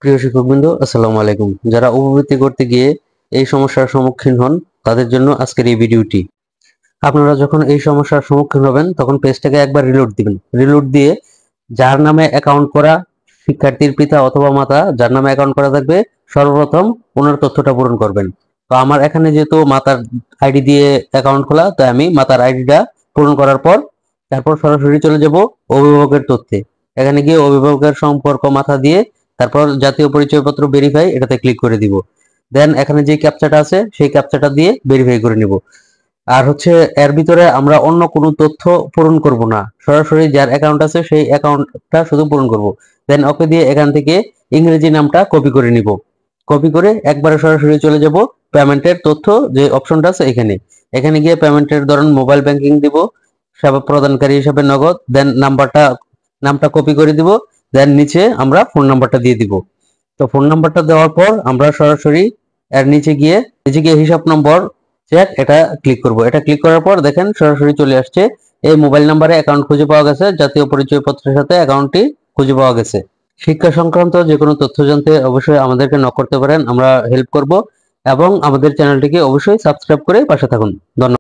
প্রিয় শিক্ষকবৃন্দ, আসসালামু আলাইকুম। যারা উপবৃত্তি করতে গিয়ে এই সমস্যার সম্মুখীন হন তাদের জন্য আজকের এই ভিডিওটি। আপনারা যখন এই সমস্যার সম্মুখীন হবেন তখন পেজটাকে একবার রিলোড দিবেন। রিলোড দিয়ে যার নামে অ্যাকাউন্ট করা, শিক্ষার্থীর পিতা অথবা মাতা যার নামে অ্যাকাউন্ট করা থাকবে, সর্বপ্রথম ওনার তথ্যটা পূরণ করবেন। তো আমার এখানে যেহেতু মাতার আইডি দিয়ে অ্যাকাউন্ট খোলা, তাই আমি মাতার আইডিটা পূরণ করার পর তারপর সরাসরি চলে যাব অভিভাবকের তথ্যে। এখানে গিয়ে অভিভাবকের সম্পর্ক মাথা দিয়ে তারপর জাতীয় পরিচয়পত্র ভেরিফাই এটাতে ক্লিক করে দিব। দেন এখানে যে ক্যাপচাটা আছে সেই ক্যাপচাটা দিয়ে ভেরিফাই করে নিব। আর হচ্ছে এর ভিতরে আমরা অন্য কোনো তথ্য পূরণ করব না, সরাসরি যার অ্যাকাউন্ট আছে সেই অ্যাকাউন্টটা শুধু পূরণ করব। দেন ওকে দিয়ে এখান থেকে ইংরেজি নামটা কপি করে নিব। কপি করে একবারে সরাসরি চলে যাব পেমেন্টের তথ্য যে অপশনটা আছে এখানে। এখানে গিয়ে পেমেন্টের ধরুন মোবাইল ব্যাংকিং দিব, সেবা প্রদানকারী হিসাবে নগদ। দেন নামটা কপি করে দিব। দেন নিচে আমরা ফোন নাম্বারটা দিয়ে দিব। তো ফোন নাম্বারটা দেওয়ার পর আমরা সরাসরি এর নিচে গিয়ে হিসাব নম্বর চেক এটা ক্লিক করব। এটা ক্লিক করার পর দেখেন সরাসরি চলে আসছে এই মোবাইল নাম্বারে অ্যাকাউন্ট খুঁজে পাওয়া গেছে, জাতীয় পরিচয়পত্রের সাথে অ্যাকাউন্টটি খুঁজে পাওয়া গেছে। শিক্ষা সংক্রান্ত যে কোনো তথ্য জানতে অবশ্যই আমাদেরকে নক করতে পারেন, আমরা হেল্প করব। এবং আমাদের চ্যানেলটিকে অবশ্যই সাবস্ক্রাইব করে পাশে থাকুন। ধন্যবাদ।